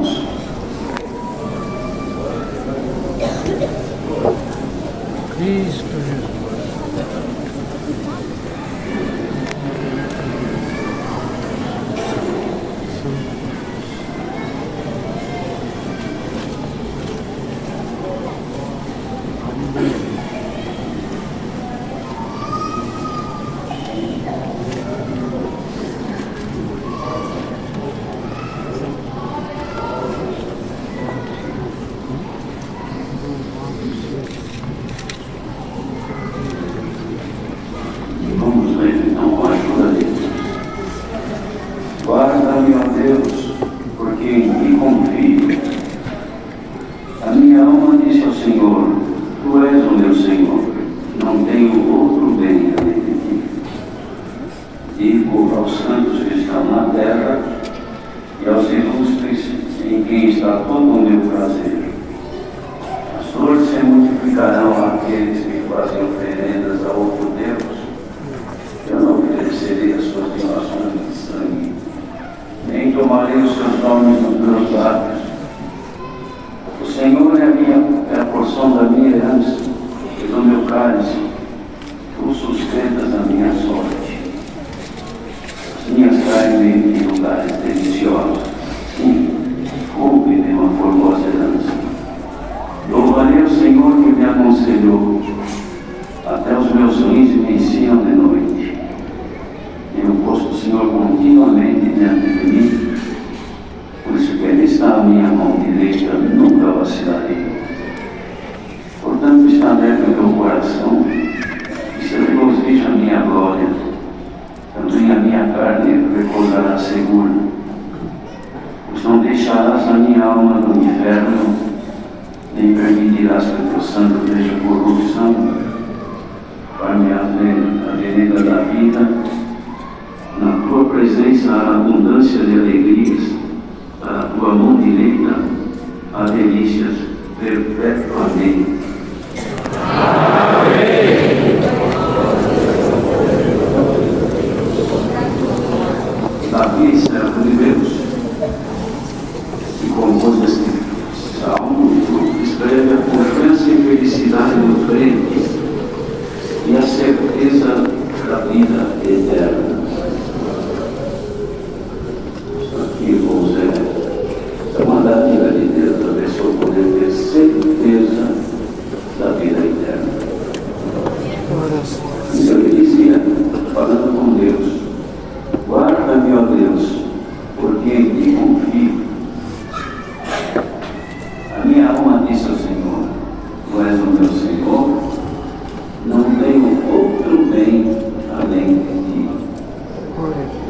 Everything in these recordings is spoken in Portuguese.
irmãos. Cristo Jesus. Vamos ler então com a ajuda dele. Guarda-me, ó Deus, porque em ti confio. A minha alma disse ao Senhor: Tu és o meu Senhor, não tenho outro bem além de ti. Digo aos santos que estão na terra e aos ilustres em quem está todo o meu prazer. As flores se multiplicarão àqueles que fazem oferendas a outro Deus. Eu não obedecerei as suas violações de sangue, nem tomarei os seus nomes nos meus lábios. O Senhor é a porção da minha herança e do meu cálice. Tu sustentas a minha sorte. As minhas caem em lugares deliciosos. Sim, coube-me uma formosa herança. Louvarei o Senhor que me aconselhou. Até os meus rins me ensinam de noite. Tenho posto o Senhor continuamente diante de mim, por isso que Ele está à minha mão direita, nunca vacilarei. Portanto, está aberto o meu coração, e se regozija a minha glória, também a minha carne repousará segura, pois não deixarás a minha alma no inferno, nem permitirás que o teu santo veja corrupção. Far-me a vereda da vida, na tua presença há abundância de alegrias, para a tua mão direita há delícias perpetuamente. Davi, servo de Deus, que compôs este salmo, escreve a confiança e felicidade no crente e a certeza da vida eterna. Aqui, irmãos, é uma dádiva de Deus a pessoa poder ter certeza da vida eterna. Então ele dizia, falando com Deus: guarda-me, ó Deus, porque em ti confio. A minha alma disse ao Senhor: Tu és o meu Senhor, não tenho outro bem além de ti.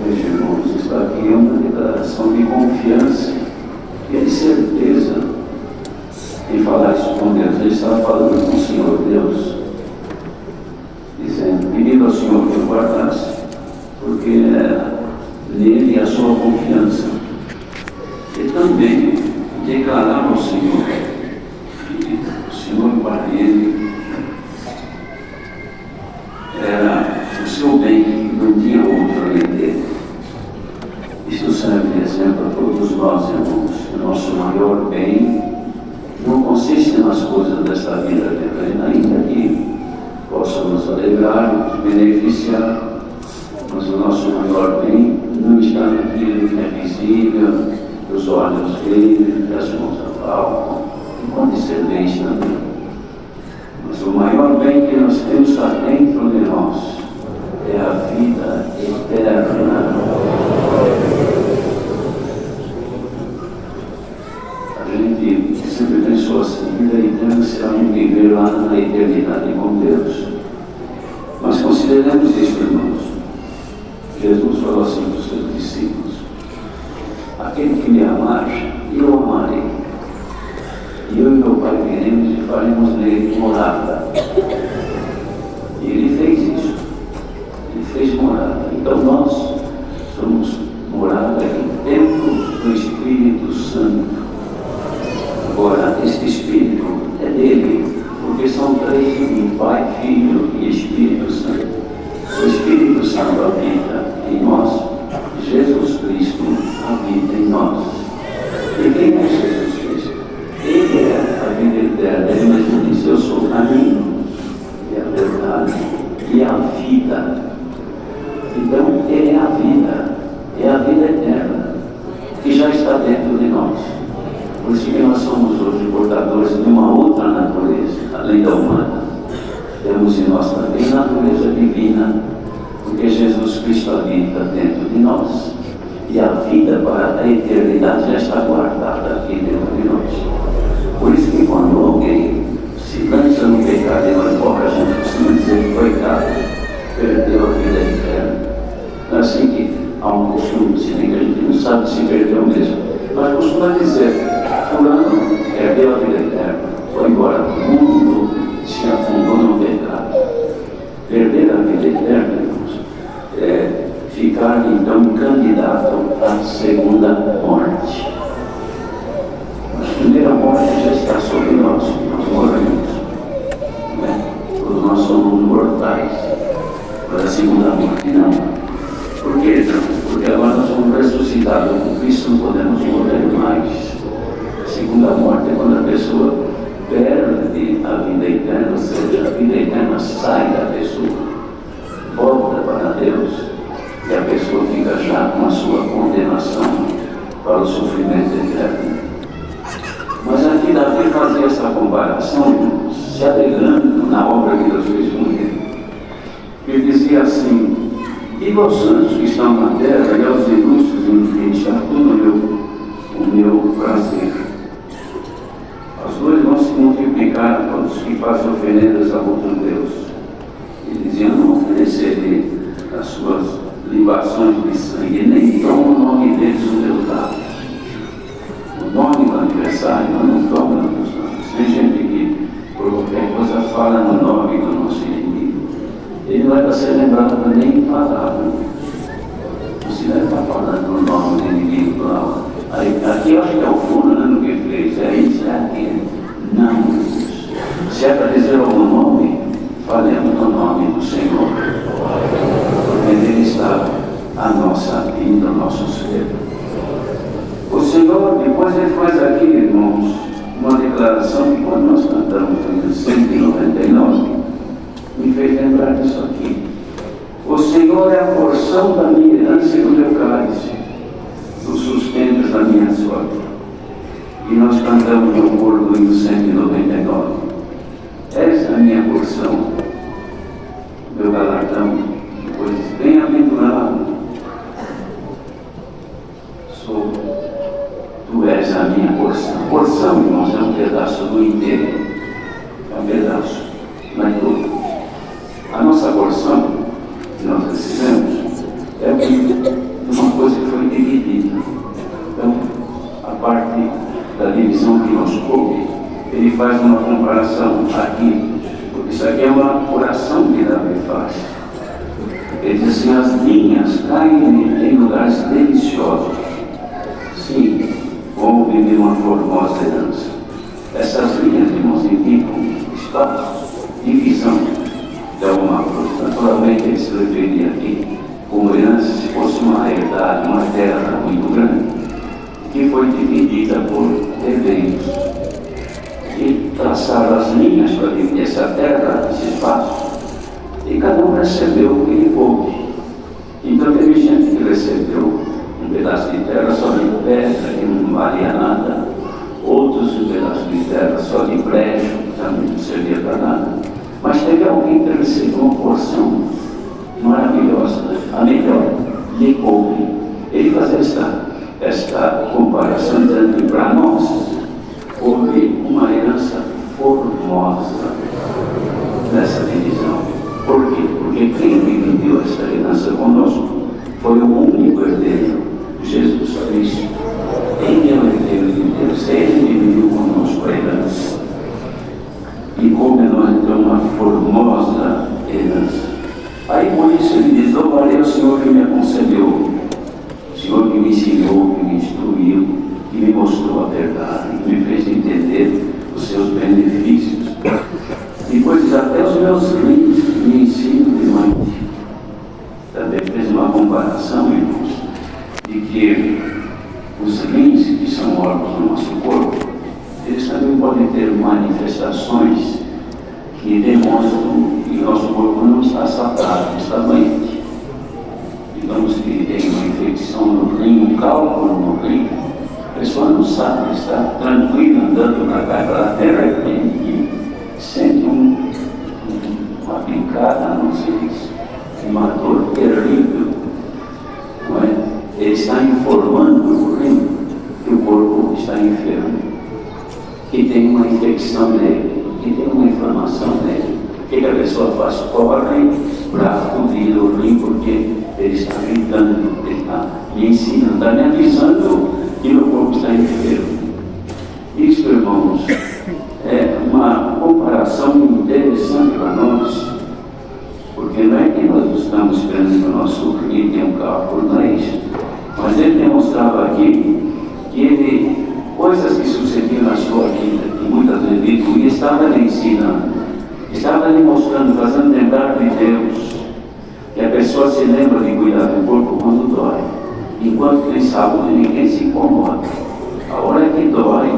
Veja, irmãos, isso aqui é uma declaração de confiança e de certeza em falar isso com Deus. Ele estava falando com o Senhor Deus, dizendo, pedindo ao Senhor que o guardasse, porque nele a sua confiança. E também declarava ao Senhor que o Senhor para ele era o seu bem, não tinha outro além dele. Isso serve de exemplo a todos nós, irmãos. O nosso maior bem não consiste nas coisas desta vida terrena, ainda que possa nos alegrar, nos beneficiar, mas o nosso maior bem não está naquilo que é visível, que os olhos veem, que as mãos apalpam, e pode ser bens também. Mas o maior bem que nós temos está dentro de nós, é a vida eterna. A gente sempre pensou assim, vida eterna será um viver lá na eternidade com Deus. Mas consideremos isso, irmãos. Jesus falou assim para os seus discípulos: aquele que me amar, eu amarei. E eu e meu Pai viremos e faremos nele morada. E ele fez isso. Ele fez morada. Então nós somos morada em templo do Espírito Santo. Agora, este Espírito é dele, porque são três em mim: Pai, Filho e Espírito Santo. O Espírito Santo habita em nós, Jesus Cristo habita em nós. E quem é Jesus Cristo? Ele é a vida eterna. Ele mesmo disse: eu sou o caminho, e a verdade, e a vida. Então, Ele é a vida eterna, que já está dentro de nós. Por isso que nós somos hoje portadores de uma outra natureza, além da humana. Temos em nós também natureza divina, porque Jesus Cristo habita dentro de nós. E a vida para a eternidade já está guardada aqui dentro de nós. Por isso que quando alguém se lança no pecado e vai embora, a gente costuma dizer: coitado, perdeu a vida eterna. Não é assim que há um costume, se bem que a gente não sabe se perdeu mesmo, mas costuma dizer: fulano perdeu a vida eterna, foi embora do mundo, se afundou no pecado. Perder a vida eterna, irmãos, é ficar então candidato à segunda morte. A primeira morte já está sobre nós morremos, né? Todos nós somos mortais. Mas a segunda morte não. Por quê? Porque agora nós somos ressuscitados com Cristo, não podemos morrer mais. A segunda morte é quando a pessoa perde a vida eterna, ou seja, a vida eterna sai da pessoa, volta para Deus, e a pessoa fica já com a sua condenação para o sofrimento eterno. Mas aqui Davi fazia essa comparação, se alegrando na obra que Deus fez com ele. Ele dizia assim: digo aos santos que estão na terra e aos ilustres em que está tudo o meu prazer. As duas vão se multiplicar para os que fazem oferendas a outro Deus. Ele dizia: não oferecerei as suas libações de sangue, nem tomo o nome deles no meu lado. O nome do aniversário, eu não tomo nos nomes. Tem gente que, por qualquer coisa, fala no nome do nosso inimigo. Ele não é para ser lembrado nem falado. Você não é para falar do nome do inimigo lá. Aqui eu acho que é o fulano que fez, é isso, é aquilo. Não. Se é para dizer algum nome, falemos no nome do Senhor. Porque nele está a nossa vida, o nosso ser. O Senhor, depois ele faz aqui, irmãos, uma declaração que quando nós cantamos no 199, me fez lembrar disso aqui. O Senhor é a porção da minha herança e do meu cálice, dos sustentos da minha sorte. E nós cantamos no coro do hino 199. Essa é a minha porção, meu galardão, pois bem-aventurado sou. Tu és a minha porção. Porção, irmãos, é um pedaço do inteiro. É um pedaço, não é tudo. A nossa porção que nós recebemos é uma coisa que foi dividida. Então, a parte da divisão que nos coube, ele faz uma comparação aqui, porque isso aqui é uma oração que Davi faz. Ele diz assim: as linhas caem em lugares deliciosos. Sim, vão viver uma formosa herança. Essas linhas, irmãos, indicam espaço, divisão de alguma coisa. Naturalmente, ele se referia aqui como herança se fosse uma herdade, uma terra muito grande, que foi dividida por herdeiros. E traçaram as linhas para dividir essa terra, esse espaço, e cada um recebeu o que lhe coube. Então, teve gente que recebeu um pedaço de terra só de pedra, que não valia nada. Outros um pedaço de terra só de brejo, que também não servia para nada. Mas teve alguém que recebeu uma porção maravilhosa, a melhor, lhe coube. Ele faz esta comparação dizendo que para nós houve uma herança formosa nessa divisão. Por quê? Porque quem dividiu essa herança conosco foi o único herdeiro, Jesus Cristo. Ele é o herdeiro de Deus, ele dividiu conosco a herança. E como nós então uma formosa herança. Aí por isso ele diz: louvarei o Senhor que me aconselhou, o Senhor que me ensinou, que me instruiu, que me mostrou a verdade, que me fez entender os seus benefícios. Depois diz: até os meus rins me ensinam de noite. Também fez uma comparação, irmãos, de que Os rins, que são órgãos do nosso corpo, eles também podem ter manifestações que demonstram que o nosso corpo não está saudável, está doente. Digamos que tem uma infecção no rim, um cálculo no rim, a pessoa não sabe, está tranquila andando na casa, de repente sente uma picada, não sei isso, uma dor terrível. Não é? Ele está informando o rim que o corpo está enfermo, que tem uma infecção nele, que tem uma inflamação nele. O que a pessoa faz? Corre para acudir o rim, porque ele está gritando, ele está me ensinando, está me avisando que o corpo está enfermo. Isso, irmãos, é uma comparação interessante para nós, porque não é que nós estamos esperando que o nosso rim tenha um cálculo, não é isso. Mas ele demonstrava aqui que coisas que sucediam na sua vida, que muitas vezes ele estava lhe ensinando, estava lhe mostrando, fazendo lembrar de Deus, que a pessoa se lembra de cuidar do corpo quando dói. Enquanto tem saúde, ninguém se incomoda. A hora que dói,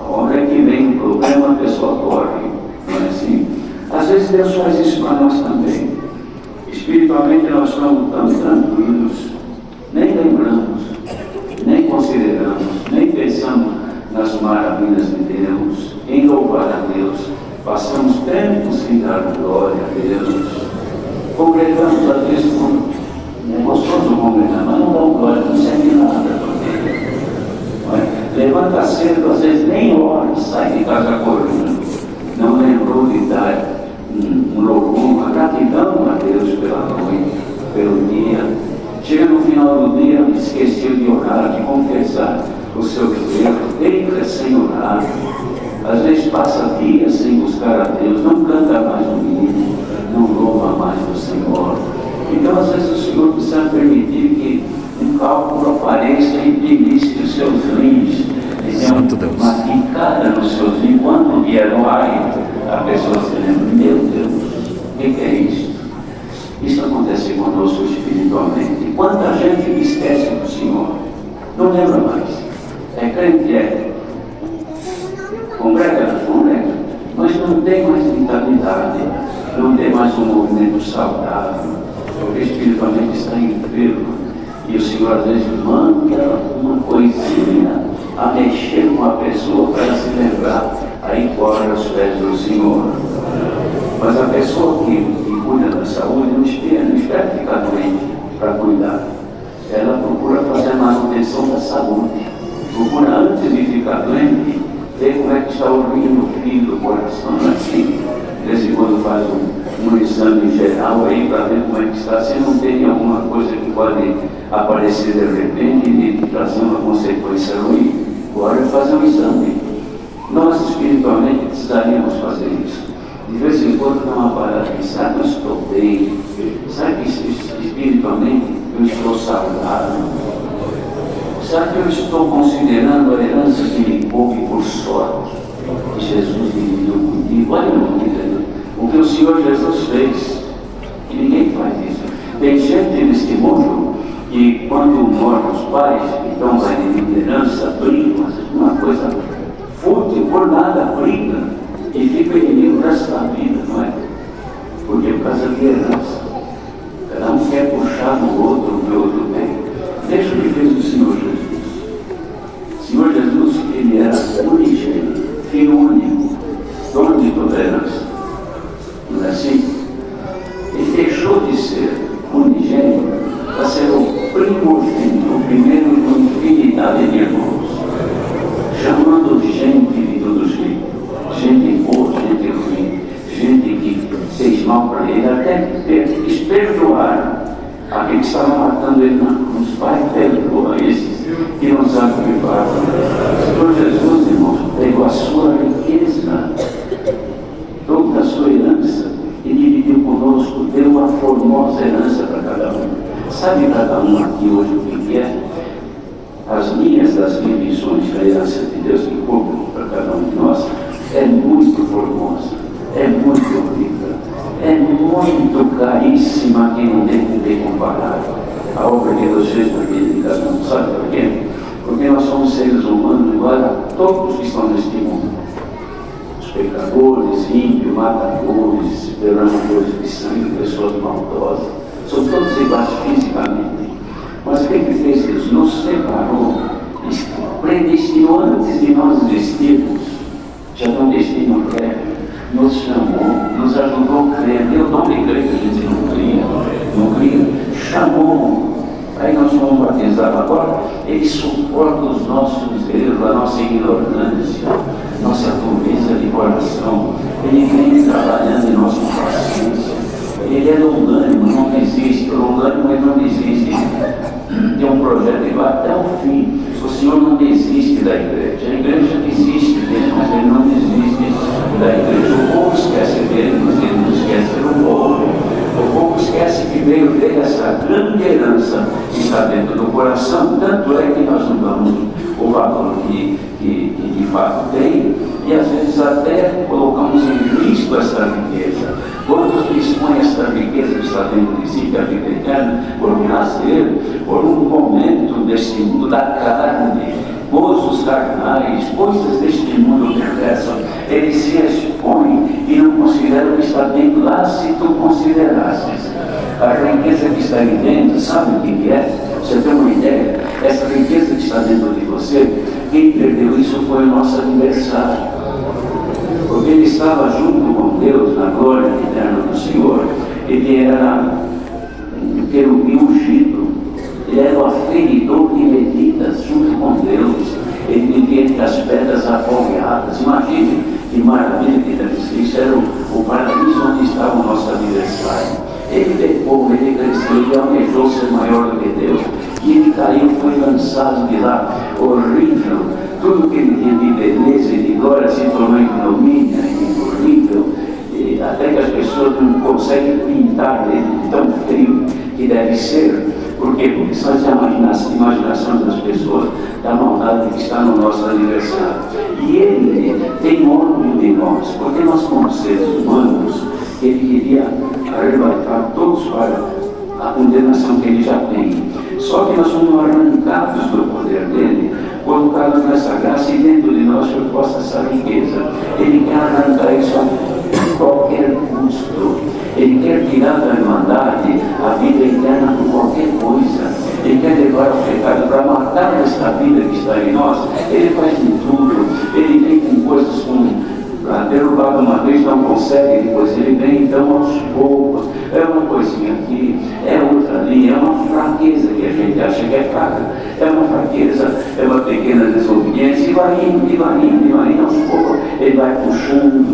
a hora que vem um problema, a pessoa corre. Não é assim? Às vezes Deus faz isso para nós também. Espiritualmente nós estamos tão tranquilos, nem lembramos, nem consideramos, nem pensamos nas maravilhas de Deus, em louvar a Deus. Passamos tempo sem dar glória a Deus. Congregamos a Deus, é gostoso congregar, mas não dá glória, não serve nada para Deus. Levanta cedo, às vezes nem ora, sai de casa correndo. Não lembrou de dar um louvor, uma gratidão a Deus pela noite, pelo dia. Chega no final do dia, esqueceu de orar, de confessar os seus erros, deita sem orar. Às vezes passa dias sem buscar a Deus, não canta mais o hino, não louva mais o Senhor. Então, às vezes, o Senhor precisa permitir que um cálculo apareça e belisque os seus rins. Santo Deus. Uma picada nos seus rins. Quando vier no ar, a pessoa se lembra: meu Deus, o que é isso? Isso acontece conosco espiritualmente. Quanta gente esquece do Senhor, não lembra mais. É crente, é. Congrega, mas não tem mais vitalidade, não tem mais um movimento saudável, porque espiritualmente está enfermo. E o Senhor às vezes manda uma coisinha a mexer com a pessoa para ela se lembrar, aí corre aos pés do Senhor. Mas a pessoa que cuida da saúde não espera ficar doente para cuidar. Ela procura fazer a manutenção da saúde, procura antes de ficar doente, ver como é que está o rim do filho, do coração, assim. De vez em quando faz um exame geral aí para ver como é que está, se não tem alguma coisa que pode aparecer de repente e trazer uma consequência ruim, agora fazer um exame. Nós espiritualmente precisaríamos fazer isso. De vez em quando dá uma parada aqui, será que eu estou bem? Será que espiritualmente eu estou saudável? Será que eu estou considerando a herança que me coube por sorte, que Jesus dividiu comigo? Olha, meu querido, o que o Senhor Jesus fez, que ninguém faz isso. Tem gente neste mundo que quando morrem os pais, então vai de liderança, brigam, uma coisa fútil, por nada briga, e fica inimigo o resto da vida, não é? Porque é por causa de herança. Cada um quer puxar no outro, o outro bem. Deixa o que fez o Senhor Jesus. O Senhor Jesus, ele era unigênito, filho único, dono de toda a herança. Não é assim? Ele deixou de ser unigênito para ser o primogênito, o primeiro de uma infinidade de irmãos, chamando gente de todo jeito, gente boa, gente ruim, gente que fez mal para ele, até quis perdoar aquele que estava matando ele na cruz. Pai, perdoa esses que não sabem o que fazem. O Senhor Jesus, irmãos, pegou a sua riqueza, toda a sua herança, e dividiu conosco, deu uma formosa herança para cada um. Sabe cada um aqui hoje o que é? As minhas das divisões da herança de Deus que coube para cada um de nós é muito formosa, é muito rica, é muito caríssima, que não tem com que comparar a obra que Deus fez na vida de cada um. Sabe por quê? Porque nós somos seres humanos igual a todos que estão neste mundo. Os pecadores, ímpios, matadores, derramadores de sangue, pessoas maldosas. Somos todos iguais fisicamente. Mas o que fez Deus? Nos separou, predestinou antes de nós existirmos. Já não destino prévio. Nos chamou, nos ajudou a crer. Deu nome de crer que a gente não cria. Chamou. Aí nós fomos batizados agora. Ele suporta os nossos erros, a nossa ignorância, nossa dureza de coração. Ele vem trabalhando em nós com paciência. Ele é longânimo, não desiste. Longânimo, ele não desiste. Tem um projeto que vai até o fim. O Senhor não desiste da igreja. A igreja desiste dele, mas ele não desiste da igreja. O povo esquece dele, mas ele não esquece do povo. O povo esquece que veio dele essa grande herança que está dentro do coração. Tanto é que nós não damos o valor que de fato tem, e às vezes até colocamos em risco essa riqueza. Quantos dispõem essa riqueza que está dentro de si, que é a vida eterna, por um prazer, por um momento deste mundo da carne, gozos carnais, coisas deste mundo perverso, ele se expõe e não considera o que está dentro lá, se tu considerasses. A riqueza que está aí dentro, sabe o que é? Você tem uma ideia? Essa riqueza que está dentro de você, quem perdeu isso foi o nosso adversário. Porque ele estava junto com Deus na glória eterna do Senhor. Ele era o querubim ungido. Ele era o aferidor de medidas junto com Deus. Ele vivia entre as pedras afogueadas. Imagine que maravilha que deve ser. Isso era o paraíso onde estava o nosso adversário. Ele pecou, ele cresceu, ele almejou ser maior do que Deus. E ele caiu, foi lançado de lá, horrível. Tudo que ele tinha de beleza e de glória se tornou ignomínia e horrível. E até que as pessoas não conseguem pintar ele de tão frio que deve ser. Por quê? Porque são as imaginações das pessoas, da maldade que está no nosso adversário. E ele tem ódio de nós, porque nós somos seres humanos. Ele queria arrebatar todos para a condenação que ele já tem. Só que nós somos arrancados do poder dele, colocados nessa graça e dentro de nós foi posta essa riqueza. Ele quer arrancar isso a qualquer custo. Ele quer tirar da irmandade a vida eterna por qualquer coisa. Ele quer levar o pecado para matar esta vida que está em nós. Ele faz de tudo. Ele vem com coisas como derrubado uma vez, não consegue, depois ele vem então aos poucos, é uma coisinha aqui, é outra ali, é uma fraqueza que a gente acha que é fraca, é uma fraqueza, é uma pequena desobediência, e vai indo, aos poucos, ele vai puxando,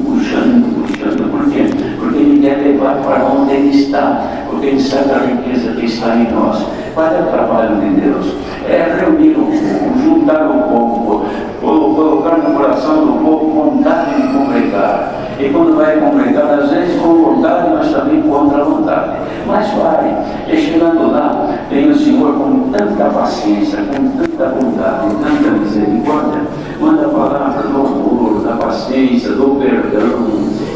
por quê? Porque ele quer levar para onde ele está, porque ele sabe a riqueza que está em nós. Qual é o trabalho de Deus? É reunir o povo, juntar o povo, colocar no coração do povo vontade de congregar. E quando vai congregar, às vezes com vontade, mas também contra a vontade. Mas vai, e chegando lá, vem o Senhor com tanta paciência, com tanta bondade, tanta misericórdia, manda a palavra do amor, da paciência, do perdão,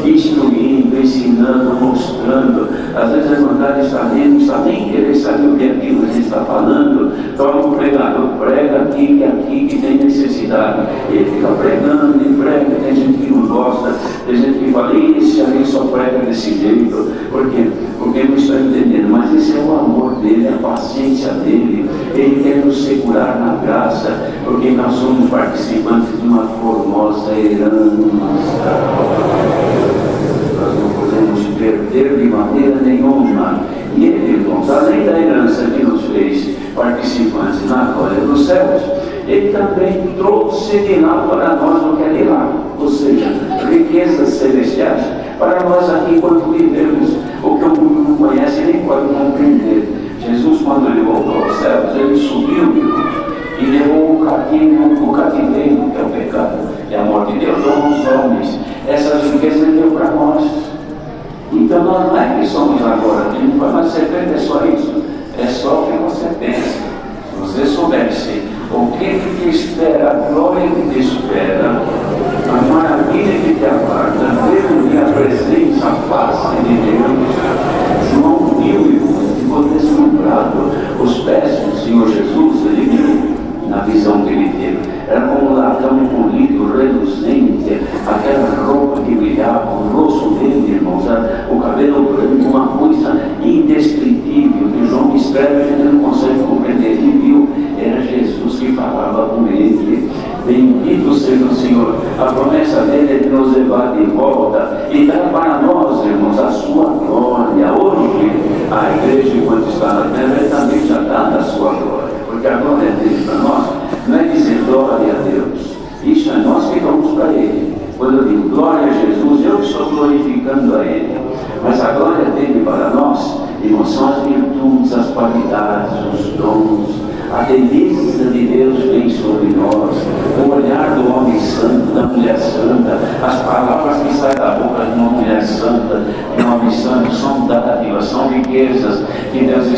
instruindo, ensinando, mostrando. Às vezes a irmandade está lendo, não está nem querendo saber o que é aquilo que está falando. Toma um pregador, prega aqui que tem necessidade. Ele fica pregando e prega, tem gente que não gosta, tem gente que fala, esse ali só prega desse jeito. Por quê? Porque não está entendendo, mas esse é o amor dele, a paciência dele. Ele quer nos segurar na graça, porque nós somos participantes de uma formosa herança. Nós não podemos perder de maneira nenhuma. E ele, irmãos, além da herança que nos fez participantes na glória dos céus, ele também trouxe de lá para nós o que é de lá, ou seja, riquezas celestiais para nós aqui enquanto vivemos, o que o mundo não conhece nem pode compreender. Jesus, quando ele voltou aos céus, ele subiu e levou o cativeiro, que é o pecado, e a morte de Deus, aos homens. Essas riquezas ele deu para nós. Então nós não é que somos agora, mas você pensa é só isso, é só o que você pensa. Se você soubesse o que te espera, a glória que te espera, a maravilha que te aguarda, ver a presença, a face de Deus, João viu e ficou deslumbrado. Os pés do Senhor Jesus, ele viu na visão que ele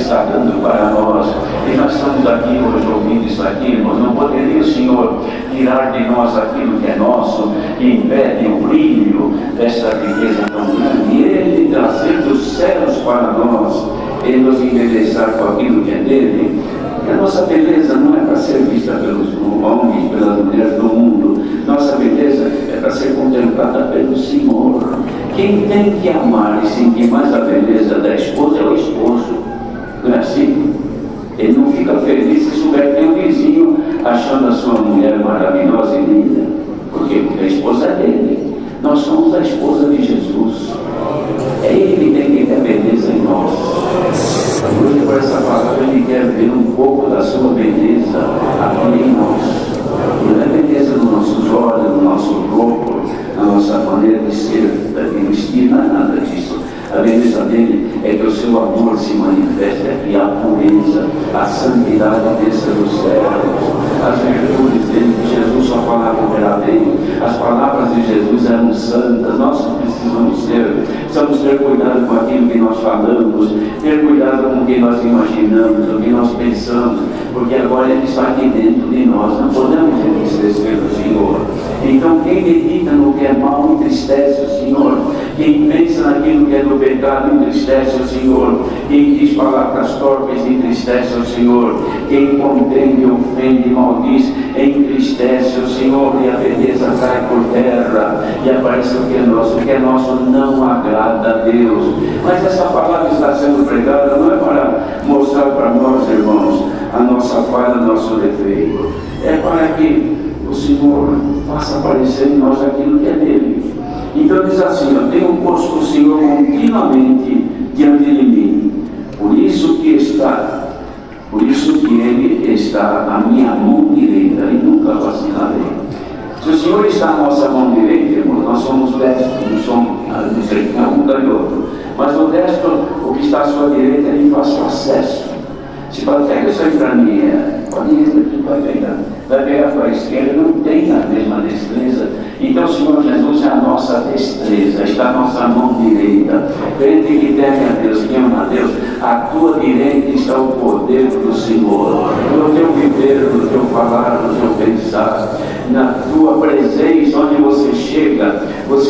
está dando para nós. E nós estamos aqui hoje ouvindo isso aqui, irmãos. Não poderia o Senhor tirar de nós aquilo que é nosso, que impede o brilho desta riqueza tão grande, e Ele trazer dos céus para nós, Ele nos embelezar com aquilo que é dele. E a nossa beleza não é para ser vista pelos homens, pelas mulheres do mundo. Nossa beleza é para ser contemplada pelo Senhor. Quem tem que amar e sentir mais a beleza da esposa é o esposo. Não é assim? Ele não fica feliz se souber que tem um vizinho achando a sua mulher maravilhosa e linda, porque a esposa é dele. Nós somos a esposa de Jesus. É Ele que tem que ter beleza em nós. Hoje, por essa palavra, Ele quer ver um pouco da sua beleza aqui em nós. Não é beleza dos nossos olhos, do nosso corpo, na nossa maneira de ser, de vestir, não é nada disso. A beleza dele é que o seu amor se manifesta aqui, a pureza, a santidade desça dos céus, as virtudes dele, que Jesus só falava verdadeiro, as palavras de Jesus eram santas. Nós precisamos ter cuidado com aquilo que nós falamos, ter cuidado com o que nós imaginamos, o que nós pensamos, porque agora Ele está aqui dentro de nós, não podemos entristecer o Senhor. Então quem medita no que é mal entristece o Senhor. Quem pensa naquilo que é do pecado entristece o Senhor. Quem diz palavras torpes entristece o Senhor. Quem contende, ofende, maldiz, entristece o Senhor, e a beleza cai por terra e aparece o que é nosso não agrada a Deus. Mas essa palavra está sendo pregada não é para mostrar para nós, irmãos, a nossa falha, nosso defeito. É para que o Senhor faça aparecer em nós aquilo que é dele. Então diz assim: eu tenho posto o Senhor continuamente diante de mim, por isso que Ele está à minha mão direita, e nunca vacilarei. Se o Senhor está à nossa mão direita, irmão, nós somos destros, não somos, não sei que é um canhoto, mas o destro, o que está à sua direita, ele faz o acesso. Se fala, pega isso aí para mim, pode ir, vai pegar para a esquerda, não tem a mesma destreza. Então o Senhor Jesus é a nossa destreza, está à nossa mão direita. Crente que teme a Deus, que ama a Deus, à tua direita está o poder do Senhor, no teu viver, no teu falar, no teu pensar, na tua presença, onde você chega o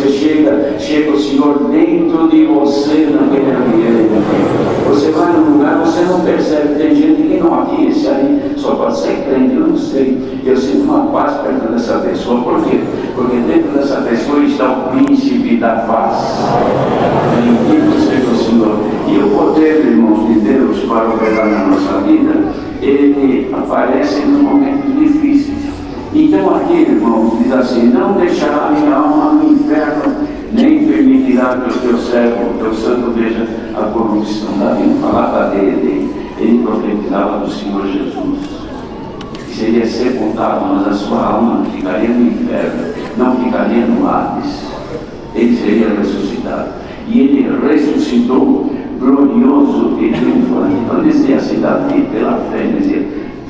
Senhor dentro de você, naquele ambiente. Você vai num lugar, você não percebe, tem gente que não, aqui, esse aí só pode ser crente, eu não sei. Eu sinto uma paz perto dessa pessoa. Por quê? Porque dentro dessa pessoa está o príncipe da paz. Bendito seja o Senhor. E o poder, irmãos, de Deus para operar na nossa vida, ele aparece nos momentos difíceis. Então aqui, irmãos, diz assim: não deixará minha alma no inferno, nem permitirá que o teu servo, o teu santo, veja a corrupção. Davi não falava dele, ele profetizava do Senhor Jesus, que seria sepultado, mas a sua alma não ficaria no inferno, não ficaria no Hades, ele seria ressuscitado. E ele ressuscitou glorioso e triunfante. Então dizia assim Davi, pela fé, dizia: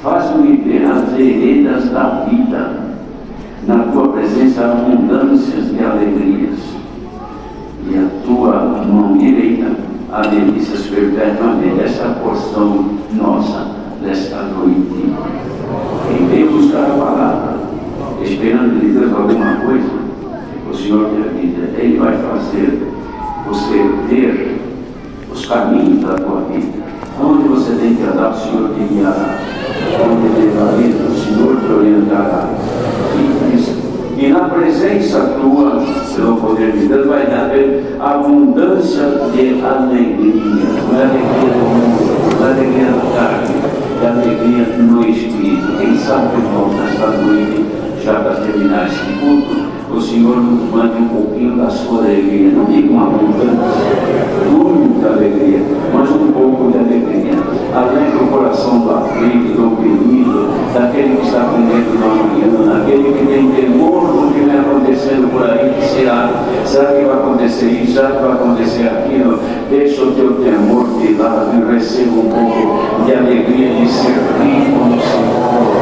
faz-me ver as veredas da vida, na tua presença abundâncias de alegrias, e a tua mão direita há delícias perpetuamente. Essa é a porção nossa desta noite. Quem veio buscar a palavra, esperando de Deus alguma coisa, o Senhor te avisa, Ele vai fazer você ver os caminhos da tua vida. Onde você tem que andar, o Senhor te guiará. Onde deve ir, o Senhor te orientará. E na presença tua, pelo poder de Deus, vai haver abundância de alegria. Não é alegria do mundo, não é alegria da carne, é alegria no Espírito. Quem sabe, irmãos, nesta noite, já para terminar esse culto, o Senhor nos mande um pouquinho da sua alegria. Não digo uma abundância, muita alegria, mas um pouco de alegria. Alegre o coração do aflito, do oprimido, daquele que está com medo da manhã, daquele que tem temor do que vem acontecendo por aí. Que será? Será que vai acontecer isso? Será que vai acontecer aquilo? Deixa o teu temor de lado e receba um pouco de alegria de ser rico no Senhor.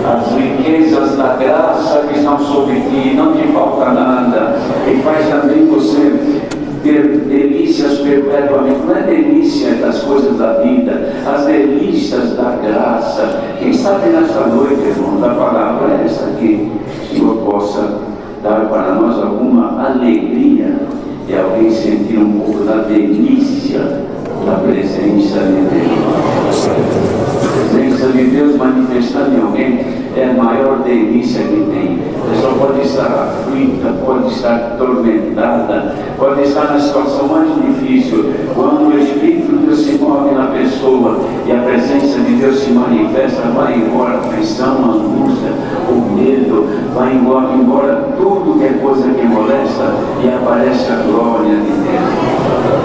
As riquezas da graça que estão sobre ti, não te falta nada, e faz também você ter delícias perpetuamente. Não é delícia sabe, nesta noite, irmãos, a palavra é essa aqui, o Senhor possa dar para nós alguma alegria e alguém sentir um pouco da delícia da presença de Deus. A presença de Deus manifestada em alguém é a maior delícia que tem. A pessoa pode estar aflita, pode estar atormentada, pode estar na situação mais difícil. Quando o Espírito de Deus se move na pessoa e a presença de Deus se manifesta, vai embora a aflição, a angústia, o medo, vai embora tudo que é coisa que molesta e aparece a glória de Deus,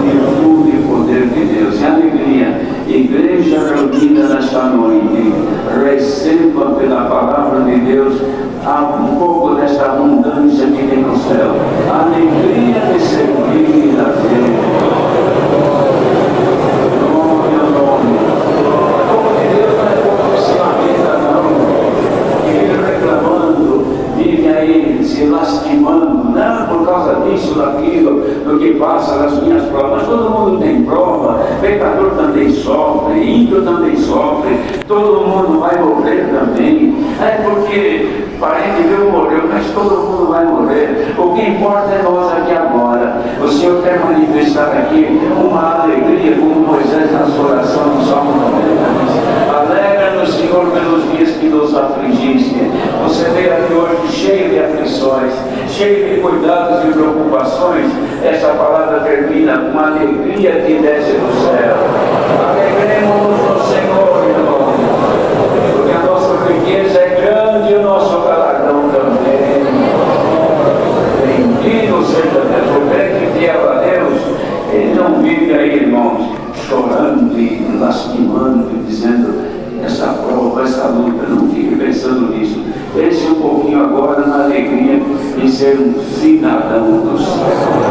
virtude e poder de Deus, e alegria. Igreja reunida nesta noite, receba pela palavra de Deus um pouco desta abundância que tem no céu, a alegria de servir a Deus. Glória ao nome. O povo de Deus não é povo que se lamenta, não, que vive reclamando, vive aí se lastimando, não por causa disso, daquilo, do que passa nas minhas provas. Mas todo mundo tem prova, pecador também sofre, ímpio também sofre, todo mundo vai morrer também. É porque parente meu morreu, mas todo mundo vai morrer. O que importa é nós aqui agora. O Senhor quer manifestar aqui uma alegria, como Moisés na sua oração no Salmo 90. Alegra-nos, Senhor, pelos dias que nos afligiste. Você veio aqui hoje cheio de aflições, cheio de cuidados e preocupações. Essa palavra termina com uma alegria que desce do céu. Alegremos-nos no Senhor, irmão, porque a nossa riqueza é grande e o nosso galardão também. Bendito seja Deus. O crente fiel a Deus, ele não vive aí, irmãos, chorando e lastimando e dizendo essa prova, essa luta. Não fique pensando nisso. Pense um pouquinho agora na alegria de ser um cidadão do céu.